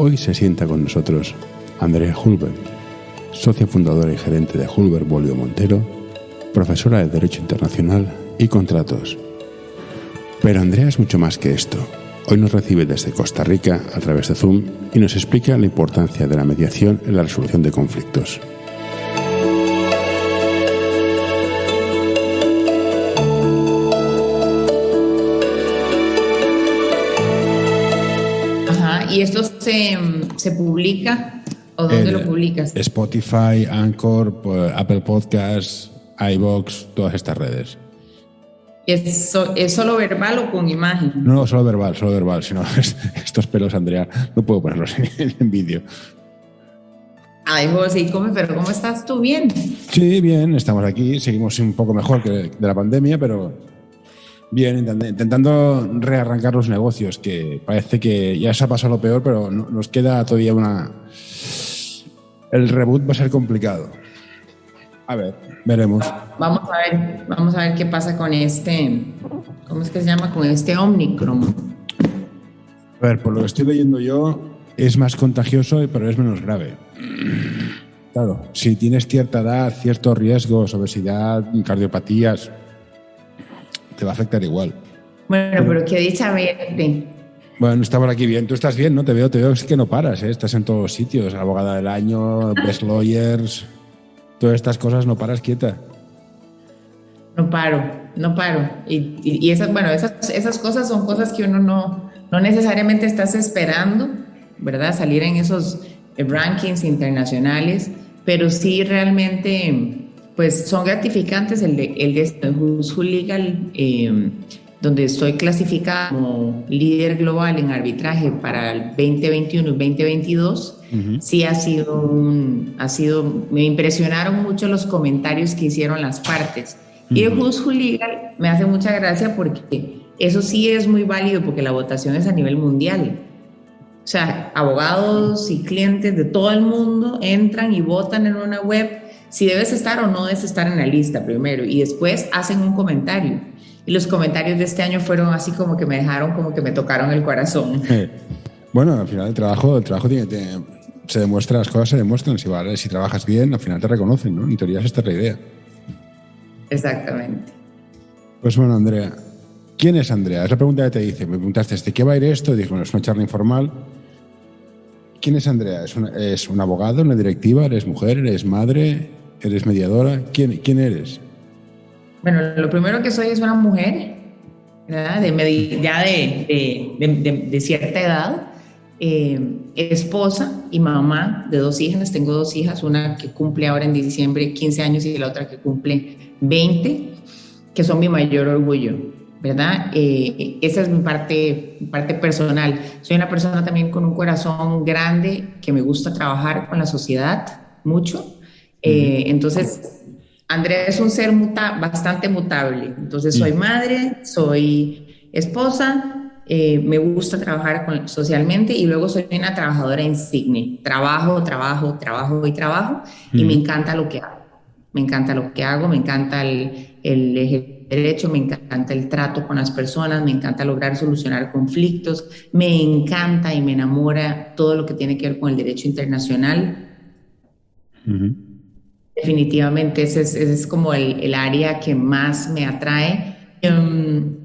Hoy se sienta con nosotros Andrea Hulbert, socia fundadora y gerente de Hulbert Bolio Montero, profesora de Derecho Internacional y Contratos. Pero Andrea es mucho más que esto. Hoy nos recibe desde Costa Rica a través de Zoom y nos explica la importancia de la mediación en la resolución de conflictos. ¿Y esto se publica o dónde lo publicas? Spotify, Anchor, Apple Podcasts, iVoox, todas estas redes. ¿Es solo verbal o con imagen? No, solo verbal. Si no, estos pelos, Andrea, no puedo ponerlos en vídeo. Ay, José, pero ¿cómo estás tú? ¿Bien? Sí, bien, estamos aquí, seguimos un poco mejor que de la pandemia, pero bien, intentando rearrancar los negocios, que parece que ya se ha pasado lo peor, pero nos queda todavía el reboot va a ser complicado. A ver, veremos. Vamos a ver qué pasa con ¿cómo es que se llama? Con este Omicron. A ver, por lo que estoy leyendo yo, es más contagioso, pero es menos grave. Claro, si tienes cierta edad, ciertos riesgos, obesidad, cardiopatías, te va a afectar igual. Bueno, pero qué dicha verte. Bueno, está por aquí bien. Tú estás bien, ¿no? Te veo, es que no paras, ¿eh? Estás en todos los sitios. Abogada del año, best lawyers, todas estas cosas, no paras quieta. No paro. Y esas cosas son cosas que uno no necesariamente estás esperando, ¿verdad? Salir en esos rankings internacionales, pero sí realmente pues son gratificantes el de Who's Who Legal, donde estoy clasificada como líder global en arbitraje para el 2021 y 2022. Uh-huh. Sí me impresionaron mucho los comentarios que hicieron las partes. Uh-huh. Y de Who's Who Legal me hace mucha gracia porque eso sí es muy válido porque la votación es a nivel mundial. O sea, abogados y clientes de todo el mundo entran y votan en una web si debes estar o no debes estar en la lista primero y después hacen un comentario. Y los comentarios de este año fueron así como que me dejaron, como que me tocaron el corazón. Bueno, al final el trabajo se demuestra, las cosas se demuestran. Si trabajas bien, al final te reconocen, ¿no? En teoría esta es la idea. Exactamente. Pues bueno, Andrea, ¿quién es Andrea? Es la pregunta que te hice. Me preguntaste, ¿de qué va a ir esto? Y dije, bueno, es una charla informal. ¿Quién es Andrea? ¿Es un abogado, una directiva? ¿Eres mujer? ¿Eres madre? ¿Eres mediadora? ¿Quién eres? Bueno, lo primero que soy es una mujer, ¿verdad? Ya de cierta edad, esposa y mamá de 2 hijas. Tengo 2 hijas, una que cumple ahora en diciembre 15 años y la otra que cumple 20, que son mi mayor orgullo, ¿verdad? Esa es mi parte personal. Soy una persona también con un corazón grande que me gusta trabajar con la sociedad mucho. Entonces, Andrea es un ser bastante mutable. Entonces, soy madre, soy esposa, me gusta trabajar socialmente y luego soy una trabajadora insigne. Trabajo y me encanta lo que hago. Me encanta el derecho, me encanta el trato con las personas, me encanta lograr solucionar conflictos, me encanta y me enamora todo lo que tiene que ver con el derecho internacional. Uh-huh. Definitivamente ese es como el área que más me atrae.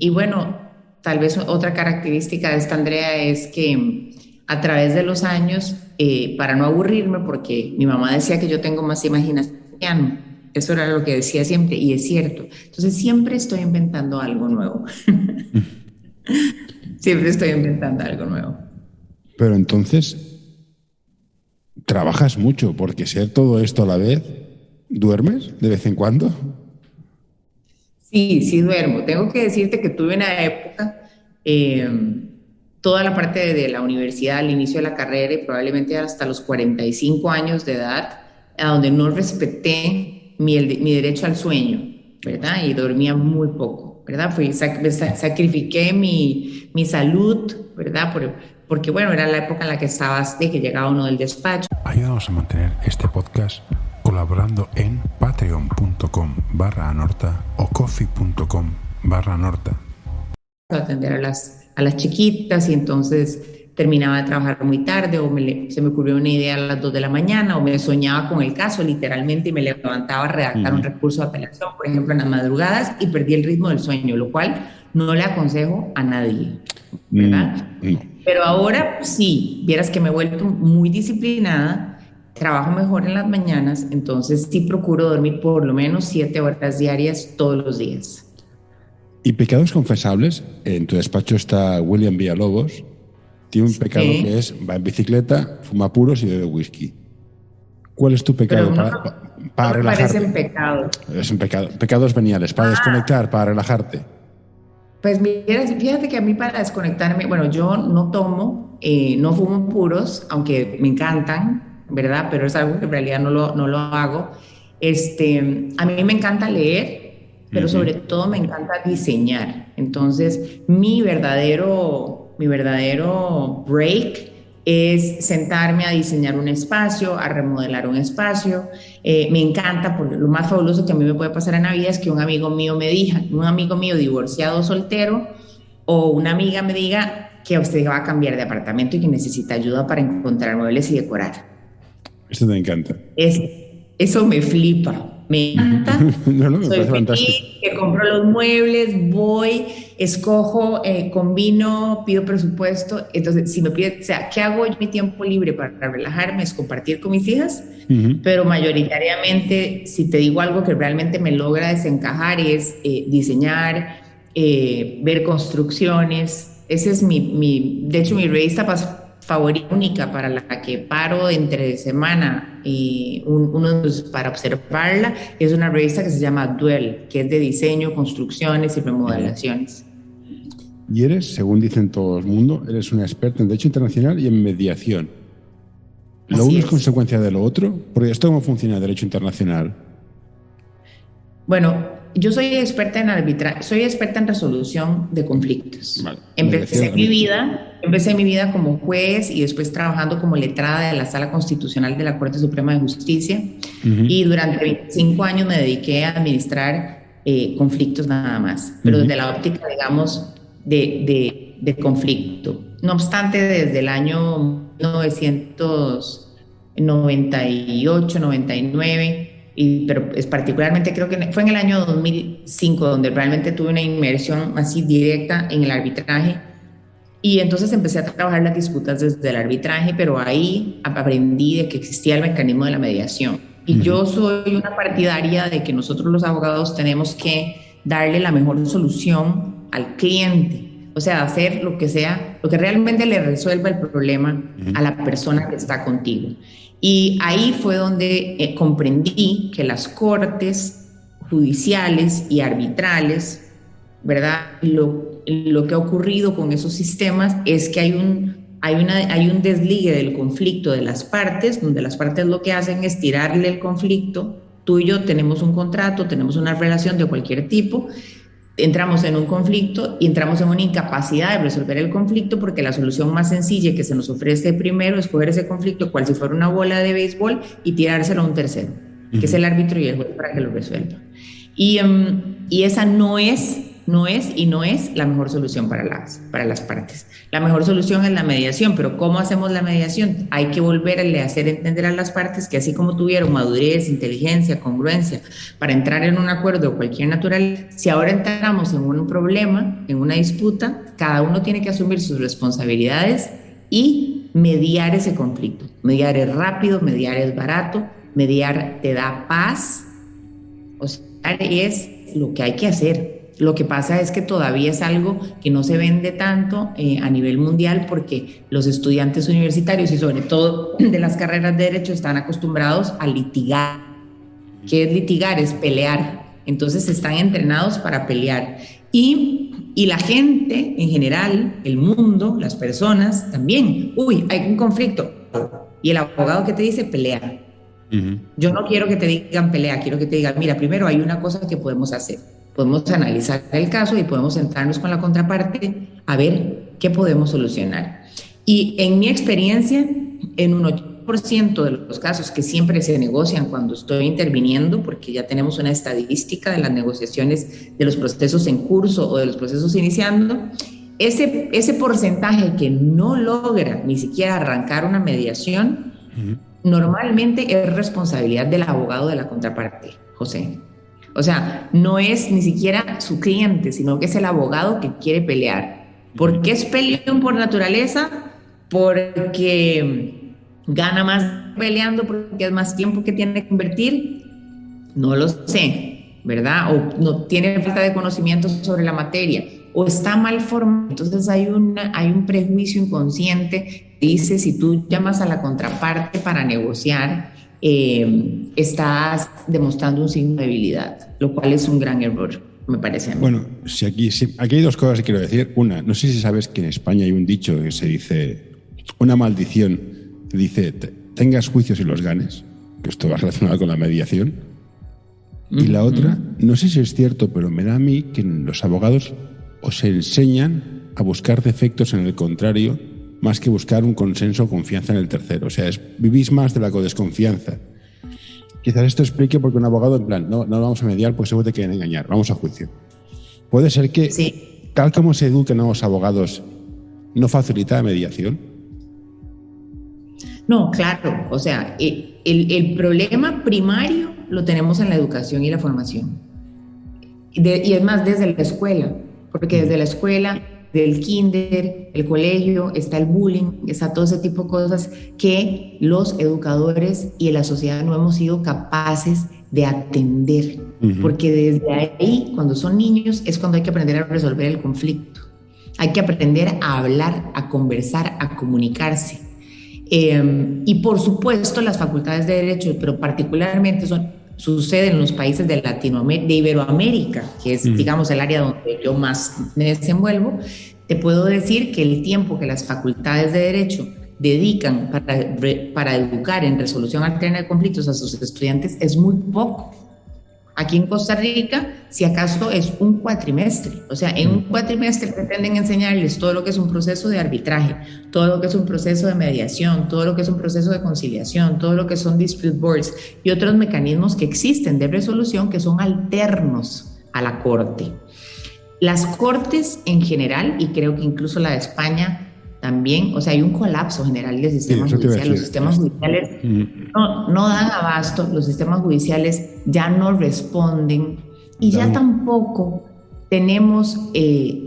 Y bueno, tal vez otra característica de esta Andrea es que a través de los años, para no aburrirme, porque mi mamá decía que yo tengo más imaginación, eso era lo que decía siempre, y es cierto. Entonces siempre estoy inventando algo nuevo. Siempre estoy inventando algo nuevo. Pero entonces, trabajas mucho, porque ser todo esto a la vez, ¿duermes de vez en cuando? Sí duermo. Tengo que decirte que tuve una época, toda la parte de la universidad, al inicio de la carrera y probablemente hasta los 45 años de edad, a donde no respeté mi derecho al sueño, ¿verdad? Y dormía muy poco, ¿verdad? Sacrifiqué mi salud, ¿verdad? Porque, bueno, era la época en la que que llegaba uno del despacho. Ayúdanos a mantener este podcast colaborando en patreon.com/anorta o coffee.com/anorta. Atender a las chiquitas y entonces terminaba de trabajar muy tarde o se me ocurrió una idea a las 2 de la mañana o me soñaba con el caso literalmente y me levantaba a redactar un recurso de apelación, por ejemplo, en las madrugadas y perdí el ritmo del sueño, lo cual no le aconsejo a nadie, ¿verdad? Pero ahora sí, vieras que me he vuelto muy disciplinada, trabajo mejor en las mañanas, entonces sí procuro dormir por lo menos 7 horas diarias todos los días. ¿Y pecados confesables? En tu despacho está William Villalobos. Tiene un pecado que es, va en bicicleta, fuma puros y bebe whisky. ¿Cuál es tu pecado para relajarte? Parecen pecados. Es un pecado. Pecados veniales, para desconectar, para relajarte. Pues mira, fíjate que a mí para desconectarme, bueno, yo no tomo, no fumo puros, aunque me encantan, ¿verdad? Pero es algo que en realidad no lo hago. A mí me encanta leer, pero sobre todo me encanta diseñar. Entonces, mi verdadero break es sentarme a diseñar un espacio, a remodelar un espacio. Me encanta, porque lo más fabuloso que a mí me puede pasar en la vida es que un amigo mío divorciado, soltero, o una amiga me diga que usted va a cambiar de apartamento y que necesita ayuda para encontrar muebles y decorar. Eso te encanta. Eso me flipa. Me encanta, soy feliz, que compro los muebles, voy, escojo, combino, pido presupuesto. Entonces, si me pide, o sea, ¿qué hago en mi tiempo libre para relajarme? Es compartir con mis hijas, pero mayoritariamente, si te digo algo que realmente me logra desencajar, es diseñar, ver construcciones. Ese es de hecho, mi revista favorita única para la que paro entre semana para observarla es una revista que se llama Duel, que es de diseño, construcciones y remodelaciones. Y eres, según dicen todo el mundo, eres una experta en derecho internacional y en mediación. ¿Lo uno es consecuencia de lo otro? Porque esto, ¿cómo funciona el derecho internacional? Bueno, yo soy experta en arbitraje, soy experta en resolución de conflictos. Vale. Empecé mi vida como juez y después trabajando como letrada de la Sala Constitucional de la Corte Suprema de Justicia. Y durante 25 años me dediqué a administrar conflictos nada más, pero desde la óptica, digamos, de conflicto. No obstante, desde el año 1998, 99, pero es particularmente creo que fue en el año 2005 donde realmente tuve una inmersión así directa en el arbitraje y entonces empecé a trabajar las disputas desde el arbitraje, pero ahí aprendí de que existía el mecanismo de la mediación y yo soy una partidaria de que nosotros los abogados tenemos que darle la mejor solución al cliente, o sea, hacer lo que sea, lo que realmente le resuelva el problema a la persona que está contigo. Y ahí fue donde comprendí que las cortes judiciales y arbitrales, ¿verdad? Lo que ha ocurrido con esos sistemas es que hay un desligue del conflicto de las partes, donde las partes lo que hacen es tirarle el conflicto. Tú y yo tenemos un contrato, tenemos una relación de cualquier tipo, entramos en un conflicto y entramos en una incapacidad de resolver el conflicto porque la solución más sencilla que se nos ofrece primero es coger ese conflicto cual si fuera una bola de béisbol y tirárselo a un tercero, que es el árbitro y el juez para que lo resuelva. Y esa no es la mejor solución para las partes. La mejor solución es la mediación, pero ¿cómo hacemos la mediación? Hay que volverle a hacer entender a las partes que así como tuvieron madurez, inteligencia, congruencia para entrar en un acuerdo de cualquier natural, si ahora entramos en un problema, en una disputa, cada uno tiene que asumir sus responsabilidades y mediar ese conflicto. Mediar es rápido, mediar es barato, mediar te da paz, o sea, es lo que hay que hacer. Lo que pasa es que todavía es algo que no se vende tanto a nivel mundial porque los estudiantes universitarios y sobre todo de las carreras de derecho están acostumbrados a litigar. ¿Qué es litigar? Es pelear. Entonces están entrenados para pelear. Y la gente en general, el mundo, las personas también. Uy, hay un conflicto. Y el abogado que te dice pelea. Yo no quiero que te digan pelea, quiero que te digan, mira, primero hay una cosa que podemos hacer. Podemos analizar el caso y podemos sentarnos con la contraparte a ver qué podemos solucionar. Y en mi experiencia, en un 8% de los casos que siempre se negocian cuando estoy interviniendo, porque ya tenemos una estadística de las negociaciones de los procesos en curso o de los procesos iniciando, ese porcentaje que no logra ni siquiera arrancar una mediación, normalmente es responsabilidad del abogado de la contraparte, José. O sea, no es ni siquiera su cliente, sino que es el abogado que quiere pelear. ¿Por qué es peleón por naturaleza? Porque gana más peleando, porque es más tiempo que tiene que invertir. No lo sé, ¿verdad? O no tiene falta de conocimiento sobre la materia, o está mal formado. Entonces hay un prejuicio inconsciente que dice, si tú llamas a la contraparte para negociar, estás demostrando un signo de debilidad, lo cual es un gran error, me parece a mí. Bueno, aquí hay dos cosas que quiero decir. Una, no sé si sabes que en España hay un dicho que se dice, una maldición, que dice, tengas juicios y los ganes, que esto va relacionado con la mediación. Y la otra, no sé si es cierto, pero me da a mí que los abogados os enseñan a buscar defectos en el contrario, más que buscar un consenso o confianza en el tercero. O sea, vivís más de la desconfianza. Quizás esto explique por qué un abogado, en plan, no vamos a mediar porque seguro te quieren engañar, vamos a juicio. Puede ser que, sí, tal como se eduquen a los abogados, no facilita la mediación. No, claro. O sea, el problema primario lo tenemos en la educación y la formación. Y es más, desde la escuela, porque desde la escuela, del kinder, el colegio, está el bullying, está todo ese tipo de cosas que los educadores y la sociedad no hemos sido capaces de atender. Porque desde ahí, cuando son niños, es cuando hay que aprender a resolver el conflicto. Hay que aprender a hablar, a conversar, a comunicarse. Y por supuesto, las facultades de Derecho, pero particularmente sucede en los países de Latinoamérica, de Iberoamérica, que es, digamos, el área donde yo más me desenvuelvo. Te puedo decir que el tiempo que las facultades de Derecho dedican para educar en resolución alterna de conflictos a sus estudiantes es muy poco. Aquí en Costa Rica, si acaso, es un cuatrimestre. O sea, en un cuatrimestre pretenden enseñarles todo lo que es un proceso de arbitraje, todo lo que es un proceso de mediación, todo lo que es un proceso de conciliación, todo lo que son dispute boards y otros mecanismos que existen de resolución que son alternos a la corte. Las cortes en general, y creo que incluso la de España también, o sea, hay un colapso general del sistema judicial. Los sistemas judiciales no dan abasto, los sistemas judiciales ya no responden y ya tampoco tenemos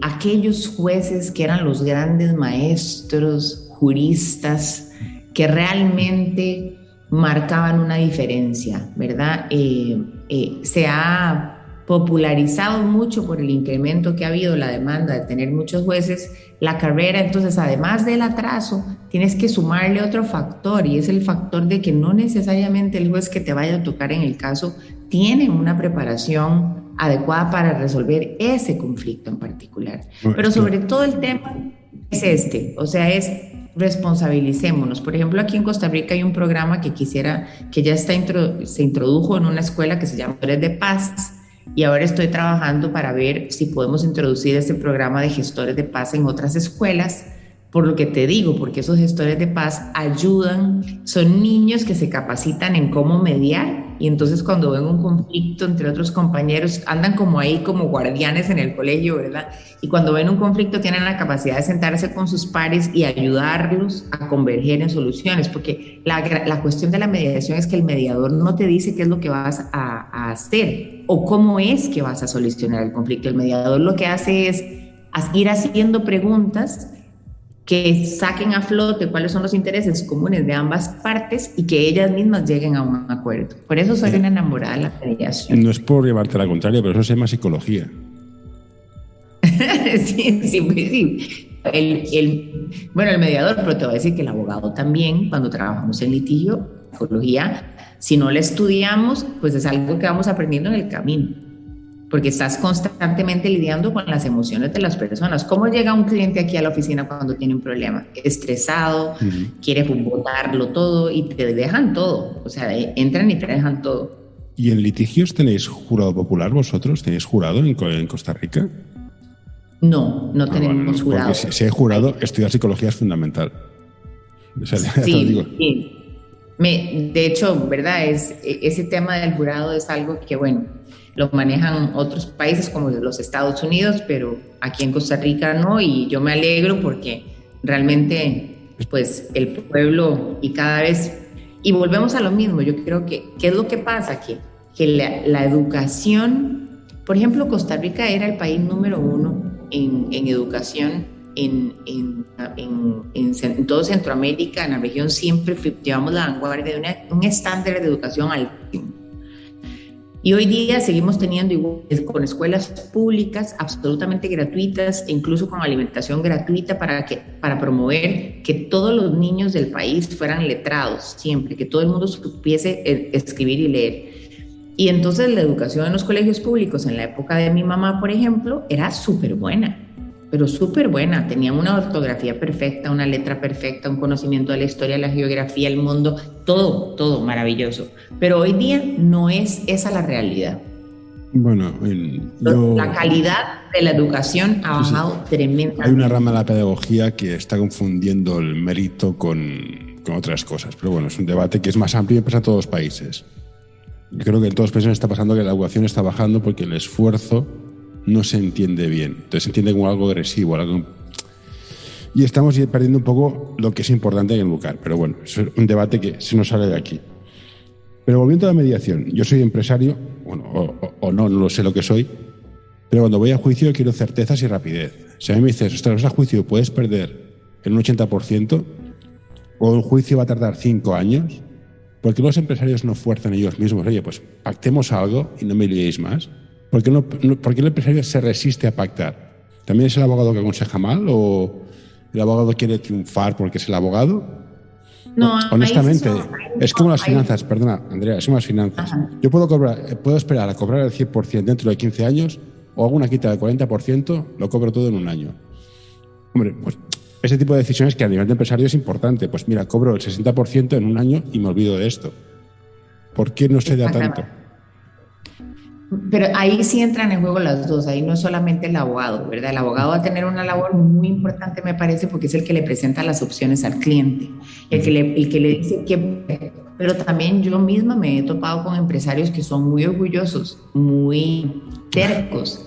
aquellos jueces que eran los grandes maestros, juristas, que realmente marcaban una diferencia, ¿verdad? Se ha popularizado mucho por el incremento que ha habido, la demanda de tener muchos jueces, la carrera. Entonces, además del atraso, tienes que sumarle otro factor, y es el factor de que no necesariamente el juez que te vaya a tocar en el caso tiene una preparación adecuada para resolver ese conflicto en particular. Pero sobre todo el tema es o sea, es responsabilicémonos. Por ejemplo, aquí en Costa Rica hay un programa que ya se introdujo en una escuela que se llama Gestores de Paz, y ahora estoy trabajando para ver si podemos introducir este programa de gestores de paz en otras escuelas, por lo que te digo, porque esos gestores de paz ayudan, son niños que se capacitan en cómo mediar, y entonces cuando ven un conflicto entre otros compañeros, andan como ahí como guardianes en el colegio, ¿verdad? Y cuando ven un conflicto tienen la capacidad de sentarse con sus pares y ayudarlos a converger en soluciones, porque la cuestión de la mediación es que el mediador no te dice qué es lo que vas a hacer o cómo es que vas a solucionar el conflicto. El mediador lo que hace es ir haciendo preguntas que saquen a flote cuáles son los intereses comunes de ambas partes y que ellas mismas lleguen a un acuerdo. Por eso soy una enamorada de la mediación. No es por llevarte a la contraria, pero eso se llama psicología. Sí. Bueno, el mediador, pero te voy a decir que el abogado también, cuando trabajamos en litigio, psicología, si no la estudiamos, pues es algo que vamos aprendiendo en el camino, porque estás constantemente lidiando con las emociones de las personas. ¿Cómo llega un cliente aquí a la oficina cuando tiene un problema? Estresado, quiere botarlo todo y te dejan todo. O sea, entran y te dejan todo. ¿Y en litigios tenéis jurado popular vosotros? ¿Tenéis jurado en Costa Rica? No tenemos jurado. Porque si hay jurado, estudiar psicología es fundamental. O sea, sí, te lo digo. Sí. De hecho, ¿verdad? Ese tema del jurado es algo que, bueno, lo manejan otros países como los Estados Unidos, pero aquí en Costa Rica no, y yo me alegro porque realmente, pues, el pueblo y cada vez... Y volvemos a lo mismo, yo creo que, ¿qué es lo que pasa? Que la educación, por ejemplo, Costa Rica era el país número 1 en educación en todo Centroamérica, en la región, siempre llevamos la vanguardia de un estándar de educación altísimo. Y hoy día seguimos teniendo con escuelas públicas absolutamente gratuitas e incluso con alimentación gratuita para promover que todos los niños del país fueran letrados siempre, que todo el mundo supiese escribir y leer. Y entonces la educación en los colegios públicos en la época de mi mamá, por ejemplo, era súper buena, pero súper buena. Tenían una ortografía perfecta, una letra perfecta, un conocimiento de la historia, la geografía, el mundo, todo maravilloso. Pero hoy día no es esa la realidad. Bueno, la calidad de la educación ha bajado tremendamente. Hay una rama de la pedagogía que está confundiendo el mérito con otras cosas. Pero bueno, es un debate que es más amplio y pasa a todos los países. Yo creo que en todos los países está pasando que la educación está bajando porque el esfuerzo no se entiende bien. Entonces se entiende como algo agresivo, y estamos perdiendo un poco lo que es importante en educar. Pero bueno, es un debate que se nos sale de aquí. Pero volviendo a la mediación, yo soy empresario, bueno, o no lo sé lo que soy, pero cuando voy a juicio quiero certezas y rapidez. Si a mí me dices, ostras, a juicio puedes perder en un 80%, o el juicio va a tardar 5 años, ¿por qué los empresarios no fuerzan ellos mismos? Oye, pues pactemos algo y no me liéis más. ¿Por qué el empresario se resiste a pactar? ¿También es el abogado que aconseja mal o el abogado quiere triunfar porque es el abogado? No, honestamente, es como las finanzas, perdona, Andrea, es como las finanzas. Ajá. Yo puedo esperar a cobrar el 100% dentro de 15 años o hago una quita del 40%, lo cobro todo en un año. Hombre, pues ese tipo de decisiones que a nivel de empresario es importante. Pues mira, cobro el 60% en un año y me olvido de esto. ¿Por qué no se da tanto? Pero ahí sí entran en juego las dos, ahí no es solamente el abogado, ¿verdad? El abogado va a tener una labor muy importante, me parece, porque es el que le presenta las opciones al cliente, el que le dice qué. Pero también yo misma me he topado con empresarios que son muy orgullosos, muy tercos,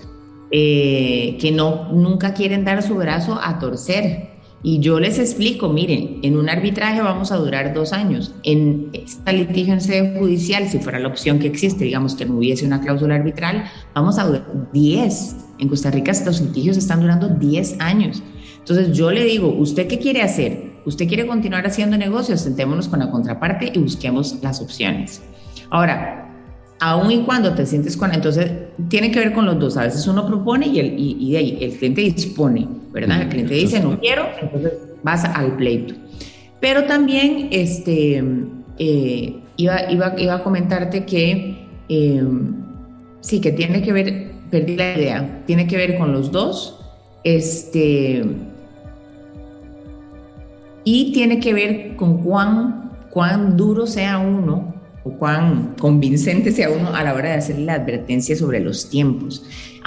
que nunca quieren dar su brazo a torcer. Y yo les explico, miren, en un arbitraje vamos a durar 2 años. En esta litigio en sede judicial, si fuera la opción que existe, digamos que no hubiese una cláusula arbitral, vamos a durar 10. En Costa Rica los litigios están durando 10 años. Entonces yo le digo, ¿usted qué quiere hacer? ¿Usted quiere continuar haciendo negocios? Sentémonos con la contraparte y busquemos las opciones. Ahora, aun y cuando te sientes con... Entonces, tiene que ver con los dos. A veces uno propone y el cliente dispone, ¿verdad? El cliente dice, no quiero, entonces vas al pleito. Pero también iba a comentarte que sí, que tiene que ver, perdí la idea, tiene que ver con los dos, y tiene que ver con cuán duro sea uno o cuán convincente sea uno a la hora de hacer la advertencia sobre los tiempos.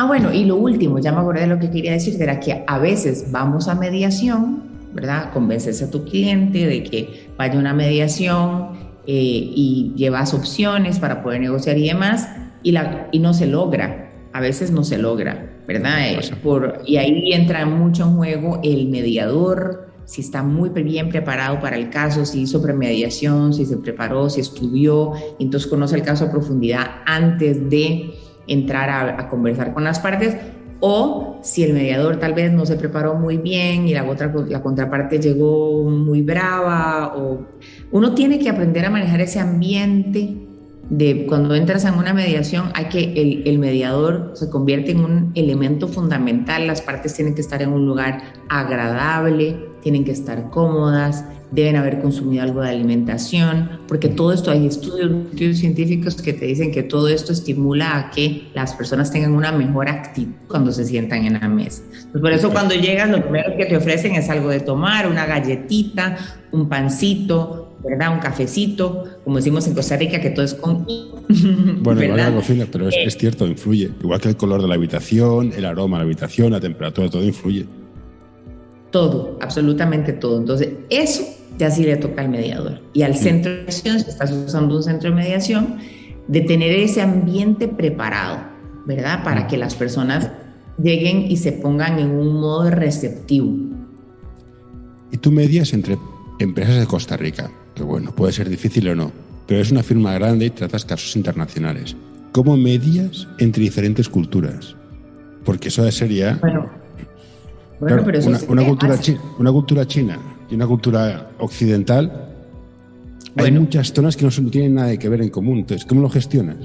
Bueno, y lo último, ya me acordé de lo que quería decir, era que a veces vamos a mediación, ¿verdad? Convences a tu cliente de que vaya a una mediación y llevas opciones para poder negociar y demás, y no se logra, a veces no se logra, ¿verdad? Y ahí entra mucho en juego el mediador, si está muy bien preparado para el caso, si hizo premediación, si se preparó, si estudió, entonces conoce el caso a profundidad antes de entrar a conversar con las partes, o si el mediador tal vez no se preparó muy bien y la contraparte llegó muy brava, o uno tiene que aprender a manejar ese ambiente de cuando entras en una mediación. Hay que el mediador se convierte en un elemento fundamental, las partes tienen que estar en un lugar agradable, tienen que estar cómodas, deben haber consumido algo de alimentación, porque todo esto, hay estudios científicos que te dicen que todo esto estimula a que las personas tengan una mejor actitud cuando se sientan en la mesa. Pues por eso cuando llegas, lo primero que te ofrecen es algo de tomar, una galletita, un pancito, ¿verdad? Un cafecito, como decimos en Costa Rica, que todo es con... Bueno, igual la cocina, pero es cierto, influye. Igual que el color de la habitación, el aroma de la habitación, la temperatura, todo influye. Todo, absolutamente todo. Entonces, eso ya sí le toca al mediador. Y al centro de mediación, si estás usando un centro de mediación, de tener ese ambiente preparado, ¿verdad? Para que las personas lleguen y se pongan en un modo receptivo. Y tú medias entre empresas de Costa Rica, que bueno, puede ser difícil o no, pero es una firma grande y tratas casos internacionales. ¿Cómo medias entre diferentes culturas? Porque eso sería... Bueno, claro, pero eso una cultura china y una cultura occidental, hay muchas zonas que no tienen nada que ver en común. Entonces, ¿cómo lo gestionas?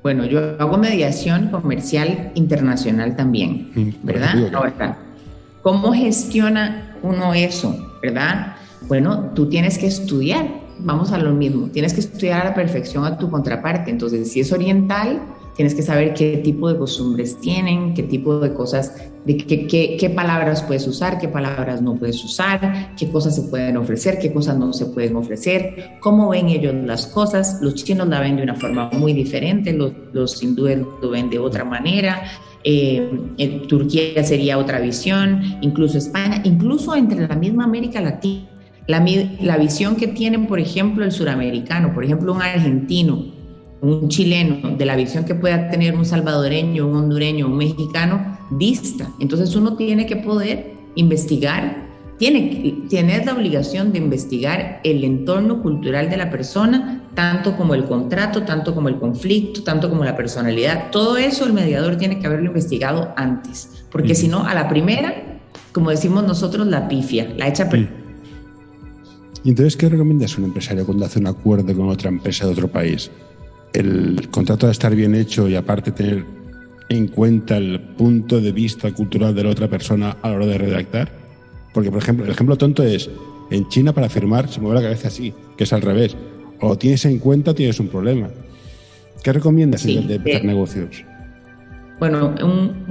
Bueno, yo hago mediación comercial internacional también, ¿verdad? Ahora, ¿cómo gestiona uno eso, verdad? Bueno, tú tienes que estudiar, vamos a lo mismo, tienes que estudiar a la perfección a tu contraparte. Entonces, si es oriental, tienes que saber qué tipo de costumbres tienen, qué tipo de cosas, qué palabras puedes usar, qué palabras no puedes usar, qué cosas se pueden ofrecer, qué cosas no se pueden ofrecer, cómo ven ellos las cosas. Los chinos la ven de una forma muy diferente, los hindúes lo ven de otra manera, en Turquía sería otra visión, incluso España, incluso entre la misma América Latina, la visión que tienen, por ejemplo, el suramericano, por ejemplo, un argentino, un chileno, de la visión que pueda tener un salvadoreño, un hondureño, un mexicano, dista. Entonces uno tiene que poder investigar, tiene la obligación de investigar el entorno cultural de la persona, tanto como el contrato, tanto como el conflicto, tanto como la personalidad. Todo eso el mediador tiene que haberlo investigado antes, porque si no, a la primera, como decimos nosotros, la pifia, la echa a perder. ¿Y entonces qué recomiendas a un empresario cuando hace un acuerdo con otra empresa de otro país? El contrato debe estar bien hecho y aparte tener en cuenta el punto de vista cultural de la otra persona a la hora de redactar. Porque, por ejemplo, el ejemplo tonto es, en China para firmar se mueve la cabeza así, que es al revés. O tienes en cuenta o tienes un problema. ¿Qué recomiendas antes de empezar negocios? Bueno,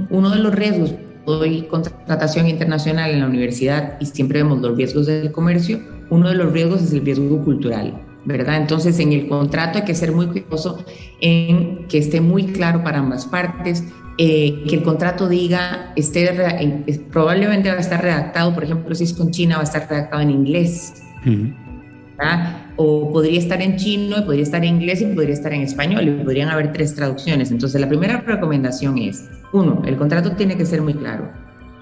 uno de los riesgos, doy contratación internacional en la universidad y siempre vemos los riesgos del comercio, uno de los riesgos es el riesgo cultural, ¿verdad? Entonces, en el contrato hay que ser muy cuidadoso en que esté muy claro para ambas partes, que el contrato diga, probablemente va a estar redactado, por ejemplo, si es con China, va a estar redactado en inglés, ¿verdad? O podría estar en chino, podría estar en inglés y podría estar en español, y podrían haber 3 traducciones. Entonces, la primera recomendación es, 1, el contrato tiene que ser muy claro.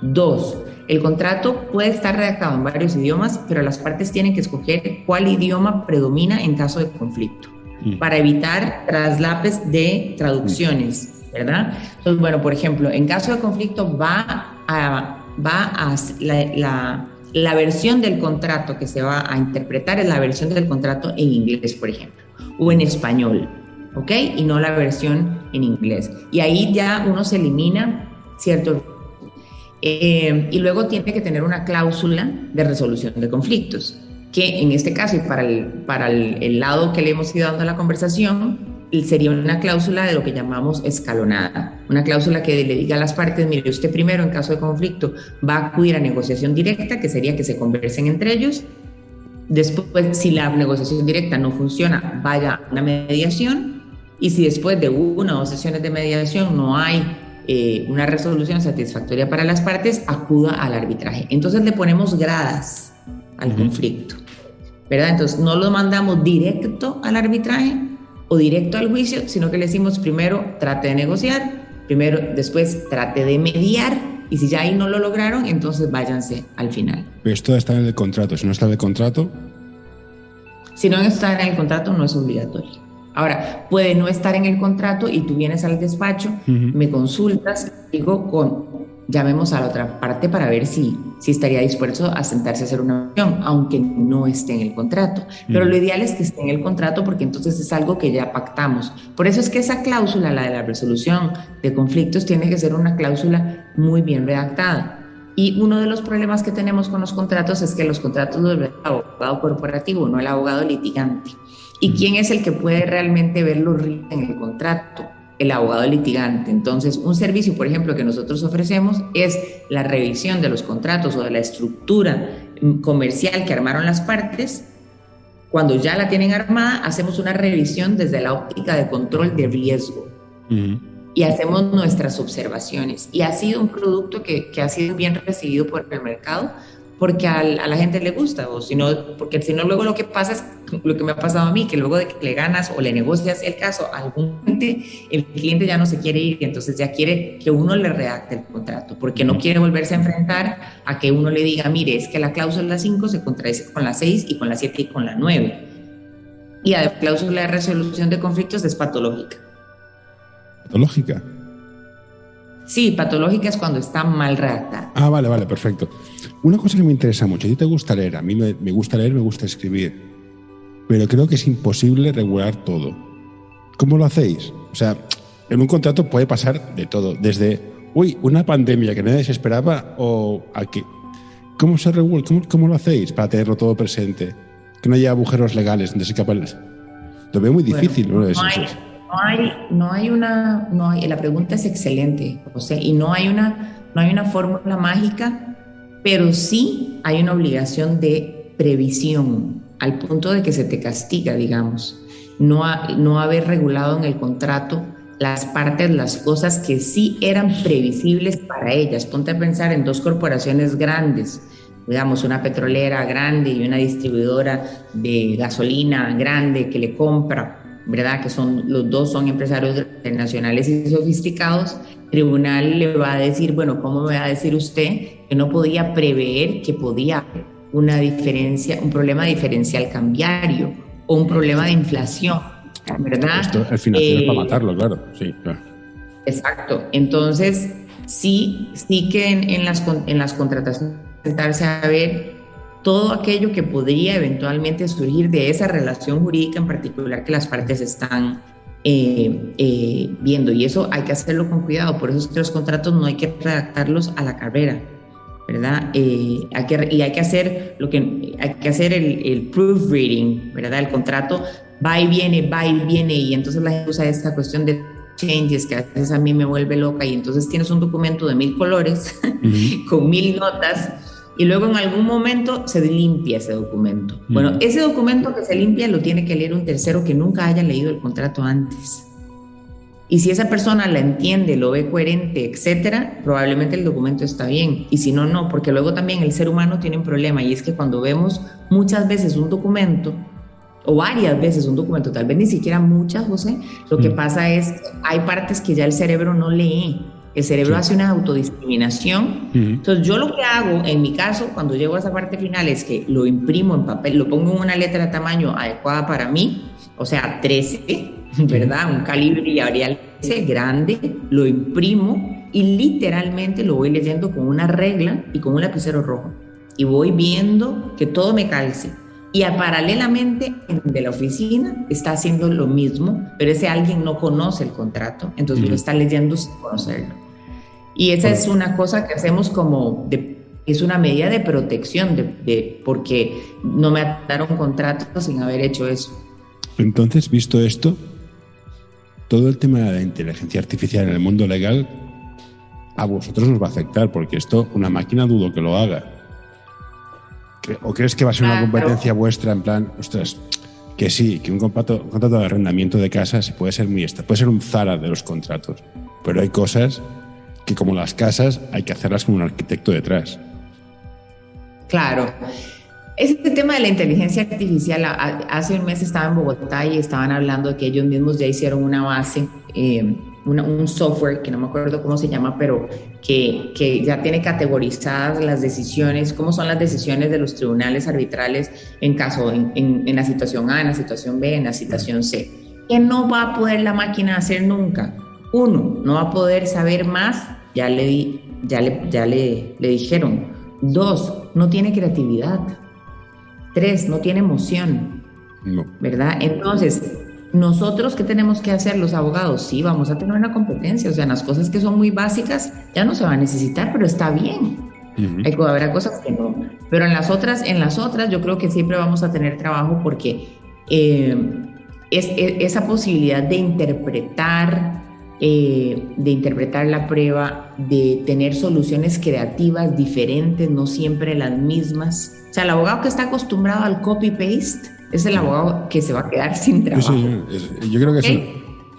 2, el contrato puede estar redactado en varios idiomas, pero las partes tienen que escoger cuál idioma predomina en caso de conflicto, para evitar traslapes de traducciones, ¿verdad? Entonces, bueno, por ejemplo, en caso de conflicto la versión del contrato que se va a interpretar es la versión del contrato en inglés, por ejemplo, o en español, ¿ok? Y no la versión en inglés. Y ahí ya uno se elimina, ¿cierto? Y luego tiene que tener una cláusula de resolución de conflictos, que en este caso y para el lado que le hemos ido dando a la conversación, sería una cláusula de lo que llamamos escalonada, una cláusula que le diga a las partes, mire, usted primero en caso de conflicto va a acudir a negociación directa, que sería que se conversen entre ellos. Después, si la negociación directa no funciona, vaya a una mediación, y si después de 1 o 2 sesiones de mediación no hay una resolución satisfactoria para las partes, acuda al arbitraje. Entonces le ponemos gradas al conflicto, ¿verdad? Entonces no lo mandamos directo al arbitraje o directo al juicio, sino que le decimos primero trate de negociar, después trate de mediar, y si ya ahí no lo lograron, entonces váyanse al final. Pero esto está en el contrato. Si no está en el contrato... Si no está en el contrato, no es obligatorio. Ahora, puede no estar en el contrato y tú vienes al despacho, me consultas, llamemos a la otra parte para ver si estaría dispuesto a sentarse a hacer una reunión, aunque no esté en el contrato. Pero lo ideal es que esté en el contrato, porque entonces es algo que ya pactamos. Por eso es que esa cláusula, la de la resolución de conflictos, tiene que ser una cláusula muy bien redactada. Y uno de los problemas que tenemos con los contratos es que los contratos los ve el abogado corporativo, no el abogado litigante. ¿Y quién es el que puede realmente ver los riesgos en el contrato? El abogado litigante. Entonces, un servicio, por ejemplo, que nosotros ofrecemos es la revisión de los contratos o de la estructura comercial que armaron las partes. Cuando ya la tienen armada, hacemos una revisión desde la óptica de control de riesgo. Y hacemos nuestras observaciones. Y ha sido un producto que ha sido bien recibido por el mercado, porque a la gente le gusta, o porque si no luego lo que pasa es lo que me ha pasado a mí, que luego de que le ganas o le negocias el caso a algún cliente, el cliente ya no se quiere ir y entonces ya quiere que uno le redacte el contrato, porque no quiere volverse a enfrentar a que uno le diga, mire, es que la cláusula 5 se contradice con la 6 y con la 7 y con la 9. Y la cláusula de resolución de conflictos es patológica. ¿Patológica? Sí, patológica es cuando está mal redactada. Ah, vale, perfecto. Una cosa que me interesa mucho, a ti te gusta leer, a mí me gusta leer, me gusta escribir, pero creo que es imposible regular todo. ¿Cómo lo hacéis? O sea, en un contrato puede pasar de todo, desde, una pandemia que nadie se esperaba, o a que... ¿Cómo se regula? ¿Cómo lo hacéis para tenerlo todo presente? Que no haya agujeros legales donde se escapan. Lo veo muy difícil. Bueno, la pregunta es excelente, José, y no hay una fórmula mágica, pero sí hay una obligación de previsión, al punto de que se te castiga, digamos, no haber regulado en el contrato las partes, las cosas que sí eran previsibles para ellas. Ponte a pensar en dos corporaciones grandes, digamos, una petrolera grande y una distribuidora de gasolina grande que le compra, ¿verdad? Que los dos son empresarios internacionales y sofisticados. El tribunal le va a decir, bueno, ¿cómo me va a decir usted que no podía prever que podía haber una diferencia, un problema diferencial cambiario o un problema de inflación, ¿verdad? Esto al final es para matarlo, claro. Sí, claro. Exacto. Entonces, sí que en las contrataciones sentarse a ver todo aquello que podría eventualmente surgir de esa relación jurídica en particular que las partes están viendo, y eso hay que hacerlo con cuidado. Por eso es que los contratos no hay que redactarlos a la carrera, ¿verdad? Hay que hacer el proofreading, ¿verdad? El contrato va y viene, y entonces la gente usa esta cuestión de changes que a veces a mí me vuelve loca, y entonces tienes un documento de 1000 colores con 1000 notas, y luego en algún momento se limpia ese documento. Bueno, ese documento que se limpia lo tiene que leer un tercero que nunca haya leído el contrato antes. Y si esa persona la entiende, lo ve coherente, etcétera, probablemente el documento está bien. Y si no, no, porque luego también el ser humano tiene un problema, y es que cuando vemos muchas veces un documento, o varias veces un documento, tal vez ni siquiera muchas, José, lo que pasa es que hay partes que ya el cerebro no lee. El cerebro hace una autodiscriminación. Entonces yo lo que hago, en mi caso, cuando llego a esa parte final, es que lo imprimo en papel, lo pongo en una letra de tamaño adecuada para mí, o sea, 13, ¿verdad? Un calibre y Arial 13 grande, lo imprimo y literalmente lo voy leyendo con una regla y con un lapicero rojo. Y voy viendo que todo me calce. Y paralelamente, de la oficina está haciendo lo mismo, pero ese alguien no conoce el contrato, entonces lo está leyendo sin conocerlo. Y esa es una cosa que hacemos es una medida de protección, porque no me ataron contrato sin haber hecho eso. Entonces, visto esto, todo el tema de la inteligencia artificial en el mundo legal a vosotros os va a afectar, porque esto una máquina dudo que lo haga. ¿O crees que va a ser una competencia vuestra en plan, ostras, que sí, que un contrato de arrendamiento de casas puede ser un Zara de los contratos, pero hay cosas que, como las casas, hay que hacerlas con un arquitecto detrás? Claro. Este tema de la inteligencia artificial, hace un mes estaba en Bogotá y estaban hablando de que ellos mismos ya hicieron una base, un software que no me acuerdo cómo se llama, pero que ya tiene categorizadas las decisiones, cómo son las decisiones de los tribunales arbitrales en la situación A, en la situación B, en la situación C. ¿Qué no va a poder la máquina hacer nunca? Uno, no va a poder saber más, ya le dijeron. Dos, no tiene creatividad. Tres, no tiene emoción. No. ¿Verdad? Entonces, nosotros, ¿qué tenemos que hacer los abogados? Sí, vamos a tener una competencia, o sea, en las cosas que son muy básicas ya no se va a necesitar, pero está bien. Habrá cosas que no, pero en las otras yo creo que siempre vamos a tener trabajo, porque esa posibilidad de interpretar la prueba, de tener soluciones creativas diferentes, no siempre las mismas. O sea, el abogado que está acostumbrado al copy-paste es el abogado que se va a quedar sin trabajo. Sí, yo creo que sí.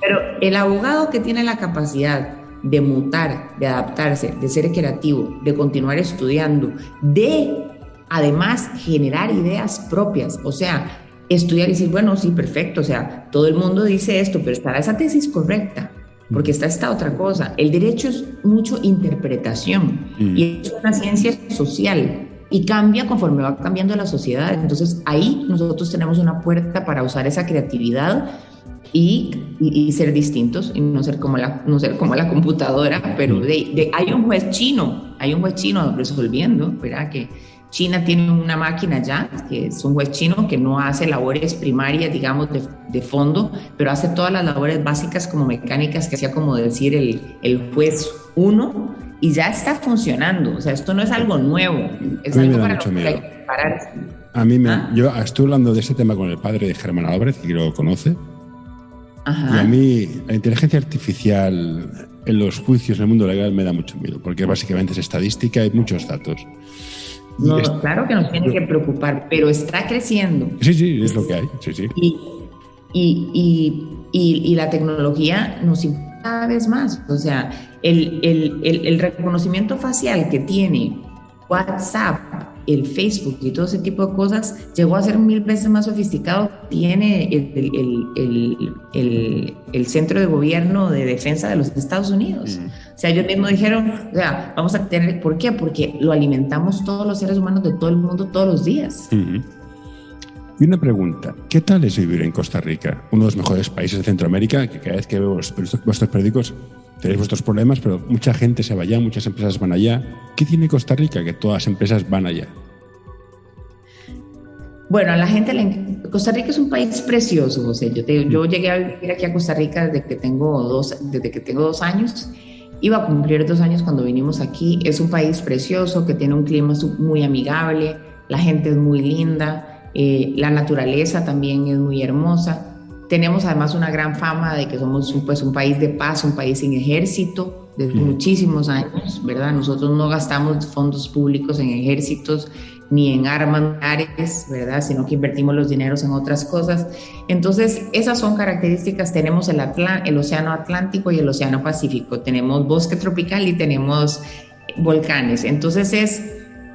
Pero el abogado que tiene la capacidad de mutar, de adaptarse, de ser creativo, de continuar estudiando, de además generar ideas propias, o sea, estudiar y decir, bueno, sí, perfecto, o sea, todo el mundo dice esto, pero ¿estará esa tesis correcta? Porque está esta otra cosa. El derecho es mucho interpretación y es una ciencia social y cambia conforme va cambiando la sociedad. Entonces ahí nosotros tenemos una puerta para usar esa creatividad y ser distintos y no ser como la computadora, pero hay un juez chino resolviendo, ¿verdad? Que China tiene una máquina ya, que es un juez chino que no hace labores primarias, digamos, de fondo, pero hace todas las labores básicas como mecánicas, que hacía como decir el juez 1, y ya está funcionando. O sea, esto no es algo nuevo, es algo para lo que hay que prepararse. Yo estuve hablando de ese tema con el padre de Germán Álvarez, que lo conoce. Ajá. Y a mí la inteligencia artificial en los juicios en el mundo legal me da mucho miedo, porque básicamente es estadística y muchos datos. No, claro que nos tiene que preocupar, pero está creciendo. Sí, es lo que hay. Sí. Y la tecnología nos importa cada vez más. O sea, el reconocimiento facial que tiene WhatsApp, el Facebook y todo ese tipo de cosas llegó a ser 1000 veces más sofisticado. Tiene el Centro de Gobierno de Defensa de los Estados Unidos. O sea, ellos mismos dijeron, o sea, vamos a tener, ¿por qué? Porque lo alimentamos todos los seres humanos de todo el mundo todos los días. Y una pregunta, ¿qué tal es vivir en Costa Rica? Uno de los mejores países de Centroamérica, que cada vez que veo vuestros periódicos tenéis vuestros problemas, pero mucha gente se va allá, muchas empresas van allá. ¿Qué tiene Costa Rica que todas las empresas van allá? Bueno, a la gente Costa Rica es un país precioso, José. Yo llegué a vivir aquí a Costa Rica desde que tengo 2 años. Iba a cumplir 2 años cuando vinimos aquí. Es un país precioso que tiene un clima muy amigable, la gente es muy linda, la naturaleza también es muy hermosa. Tenemos además una gran fama de que somos un país de paz, un país sin ejército desde muchísimos años, ¿verdad? Nosotros no gastamos fondos públicos en ejércitos ni en armas nucleares, ¿verdad? Sino que invertimos los dineros en otras cosas. Entonces, esas son características. Tenemos el Océano Atlántico y el Océano Pacífico. Tenemos bosque tropical y tenemos volcanes. Entonces, es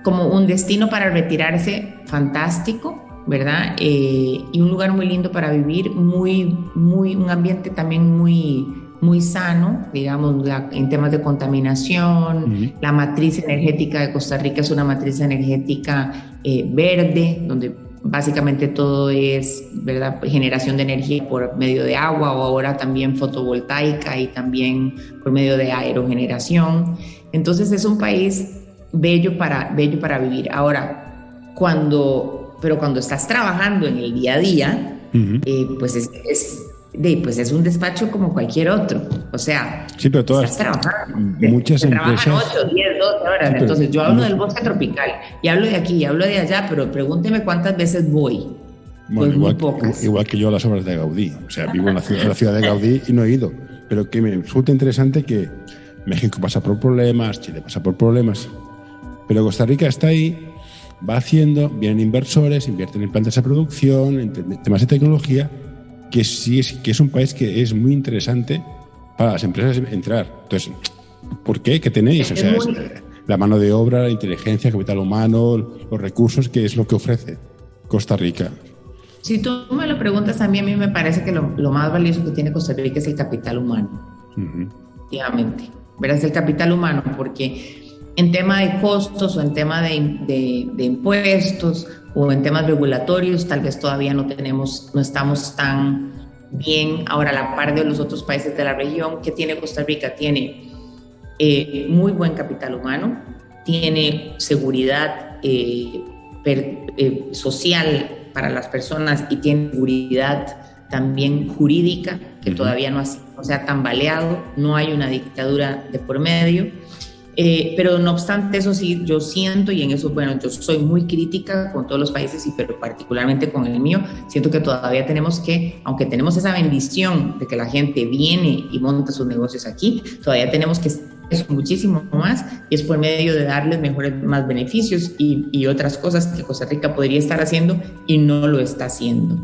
como un destino para retirarse fantástico, ¿verdad? Y un lugar muy lindo para vivir, un ambiente también muy sano, digamos, en temas de contaminación. La matriz energética de Costa Rica es una matriz energética verde, donde básicamente todo es, ¿verdad?, generación de energía por medio de agua, o ahora también fotovoltaica y también por medio de aerogeneración. Entonces es un país bello para vivir. Ahora, cuando estás trabajando en el día a día, pues es un despacho como cualquier otro. O sea, sí, pero todas, estás trabajando. Muchas empresas trabajan 8, 10, 12 horas. Sí, entonces yo hablo del bosque tropical y hablo de aquí y hablo de allá, pero pregúnteme cuántas veces voy. Bueno, pues muy pocas. Igual que yo a las obras de Gaudí. O sea, vivo en la ciudad de Gaudí y no he ido. Pero que me resulta interesante que México pasa por problemas, Chile pasa por problemas, pero Costa Rica está ahí, va haciendo, vienen inversores, invierten en plantas de producción, en temas de tecnología, que es un país que es muy interesante para las empresas entrar. Entonces, ¿por qué? ¿Qué tenéis? O sea, es la mano de obra, la inteligencia, el capital humano, los recursos, que es lo que ofrece Costa Rica. Si tú me lo preguntas a mí me parece que lo más valioso que tiene Costa Rica es el capital humano. Efectivamente. Verás, el capital humano, porque en tema de costos o en tema de impuestos o en temas regulatorios tal vez todavía no estamos tan bien ahora a la par de los otros países de la región. ¿Qué tiene Costa Rica? Tiene muy buen capital humano, tiene seguridad social para las personas y tiene seguridad también jurídica, que todavía no se ha tambaleado, no hay una dictadura de por medio. Pero no obstante eso, sí, yo siento, y en eso, bueno, yo soy muy crítica con todos los países, pero particularmente con el mío, siento que todavía tenemos que, aunque tenemos esa bendición de que la gente viene y monta sus negocios aquí, todavía tenemos que hacer eso muchísimo más, y es por medio de darles más beneficios y otras cosas que Costa Rica podría estar haciendo y no lo está haciendo.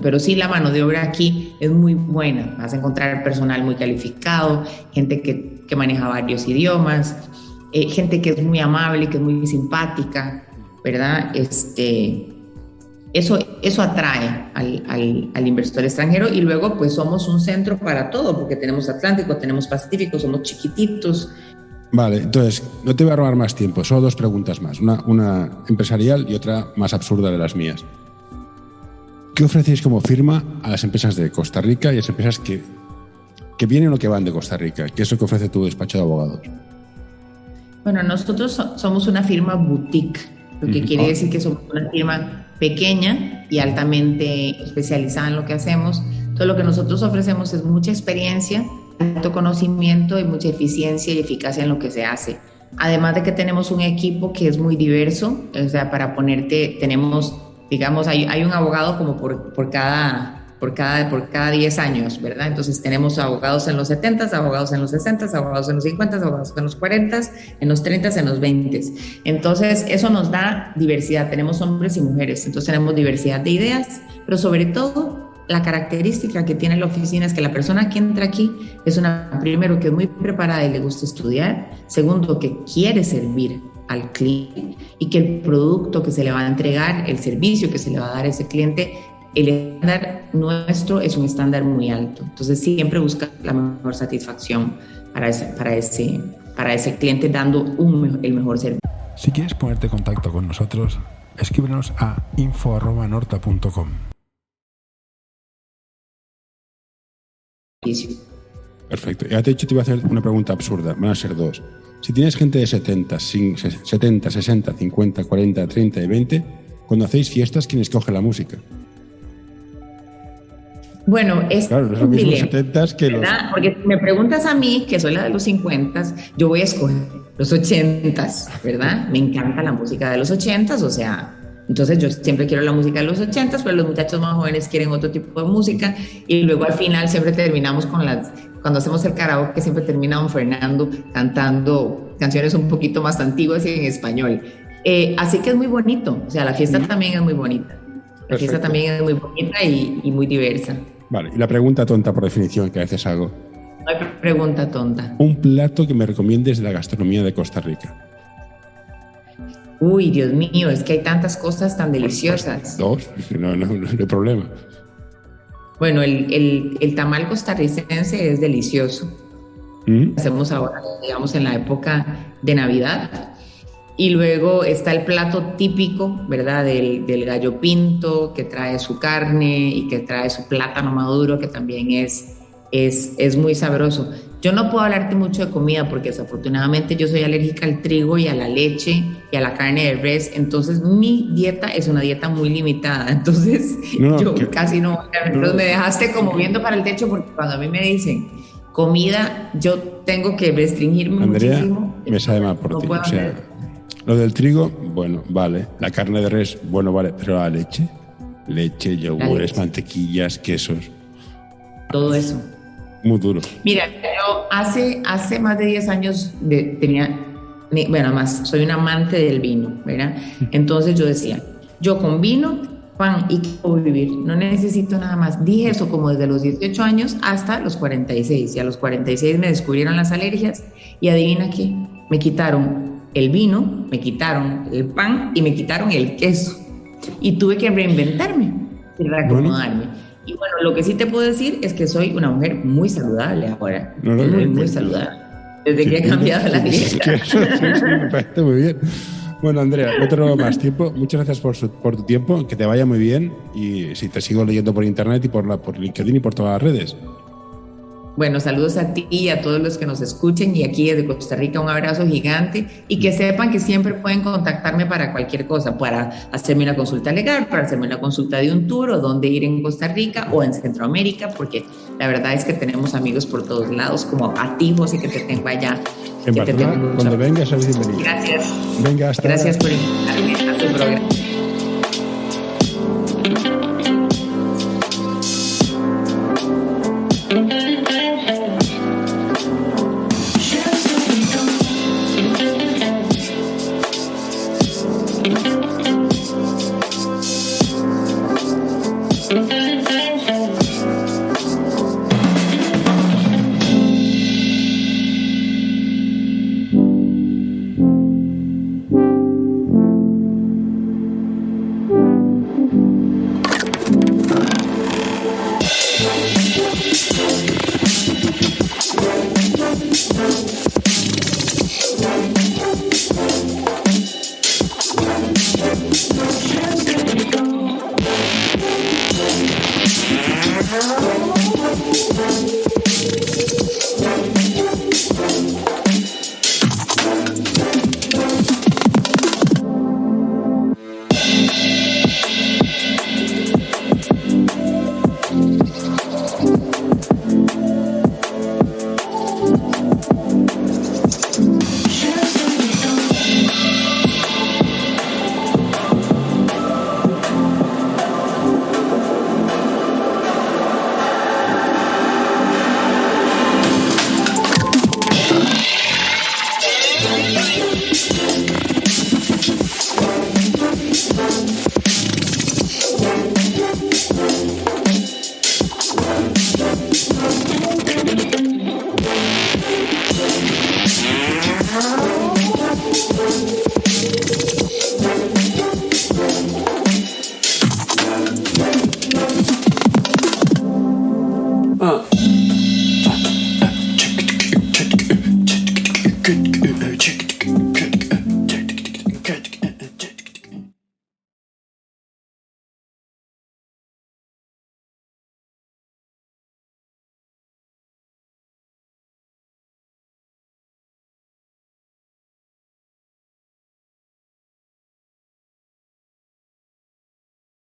Pero sí, la mano de obra aquí es muy buena. Vas a encontrar personal muy calificado, gente que maneja varios idiomas, gente que es muy amable, que es muy simpática. ¿verdad? Eso atrae al inversor extranjero, y luego pues somos un centro para todo, porque tenemos Atlántico, tenemos Pacífico, somos chiquititos. Vale, entonces no te voy a robar más tiempo, solo dos preguntas más, una empresarial y otra más absurda de las mías. ¿Qué ofrecéis como firma a las empresas de Costa Rica y a las empresas que vienen o que van de Costa Rica? ¿Qué es lo que ofrece tu despacho de abogados? Bueno, nosotros somos una firma boutique, lo que quiere decir que somos una firma pequeña y altamente especializada en lo que hacemos. Todo lo que nosotros ofrecemos es mucha experiencia, alto conocimiento y mucha eficiencia y eficacia en lo que se hace. Además de que tenemos un equipo que es muy diverso, o sea, para ponerte, tenemos, digamos, hay un abogado como por cada 10 años, ¿verdad? Entonces tenemos abogados en los 70, abogados en los 60, abogados en los 50, abogados en los 40, en los 30, en los 20. Entonces eso nos da diversidad, tenemos hombres y mujeres, entonces tenemos diversidad de ideas, pero sobre todo la característica que tiene la oficina es que la persona que entra aquí es primero, que es muy preparada y le gusta estudiar, segundo, que quiere servir al cliente y que el producto que se le va a entregar, el servicio que se le va a dar a ese cliente, el estándar nuestro es un estándar muy alto. Entonces siempre busca la mejor satisfacción para ese cliente, dando el mejor servicio. Si quieres ponerte en contacto con nosotros, escríbenos a info@norta.com. Perfecto. Ya te he dicho, te iba a hacer una pregunta absurda. Van a ser dos. Si tienes gente de 70, 60, 50, 40, 30 y 20, cuando hacéis fiestas, ¿quién escoge la música? Bueno, es claro, no es lo mismo los 70 que los... Porque si me preguntas a mí, que soy la de los 50, yo voy a escoger los 80, ¿verdad? Me encanta la música de los 80, o sea, entonces yo siempre quiero la música de los 80, pero los muchachos más jóvenes quieren otro tipo de música, y luego al final siempre terminamos cuando hacemos el karaoke, siempre termina don Fernando cantando canciones un poquito más antiguas y en español. Así que es muy bonito, o sea, la fiesta también es muy bonita. La fiesta también es muy bonita y muy diversa. Vale, y la pregunta tonta por definición que a veces hago. No hay pregunta tonta. Un plato que me recomiendes de la gastronomía de Costa Rica. Uy, Dios mío, es que hay tantas cosas tan deliciosas. Dos, no hay problema. Bueno, el tamal costarricense es delicioso. Hacemos ahora, digamos, en la época de Navidad. Y luego está el plato típico, ¿verdad? Del gallo pinto, que trae su carne y que trae su plátano maduro, que también es muy sabroso. Yo no puedo hablarte mucho de comida porque desafortunadamente yo soy alérgica al trigo y a la leche y a la carne de res, entonces mi dieta es una dieta muy limitada, entonces casi no. Entonces me dejaste como viendo para el techo, porque cuando a mí me dicen comida, yo tengo que restringirme muchísimo. Me sabe mal por ti, o sea, lo del trigo, bueno, vale, la carne de res, bueno, vale, pero la leche, yogures, mantequillas, quesos, todo eso. Muy duro. Mira, yo hace más de 10 años además soy un amante del vino, ¿verdad? Entonces yo decía, yo con vino, pan y qué puedo vivir, no necesito nada más. Dije eso como desde los 18 años hasta los 46, y a los 46 me descubrieron las alergias y adivina qué, me quitaron el vino, me quitaron el pan y me quitaron el queso, y tuve que reinventarme y reacomodarme. Y bueno, lo que sí te puedo decir es que soy una mujer muy saludable ahora. Muy saludable. Desde que he cambiado la dieta. Sí, me parece muy bien. Bueno, Andrea, no te robo más tiempo. Muchas gracias por tu tiempo. Que te vaya muy bien. Y si te sigo leyendo por internet y por LinkedIn y por todas las redes. Bueno, saludos a ti y a todos los que nos escuchen, y aquí desde Costa Rica un abrazo gigante, y que sepan que siempre pueden contactarme para cualquier cosa, para hacerme una consulta legal, para hacerme una consulta de un tour o dónde ir en Costa Rica o en Centroamérica, porque la verdad es que tenemos amigos por todos lados, como a ti, José, que te tengo allá. En Barcelona, cuando vengas, sabes bienvenido. Gracias. Venga, hasta Gracias por invitarme a tu programa. Thank you.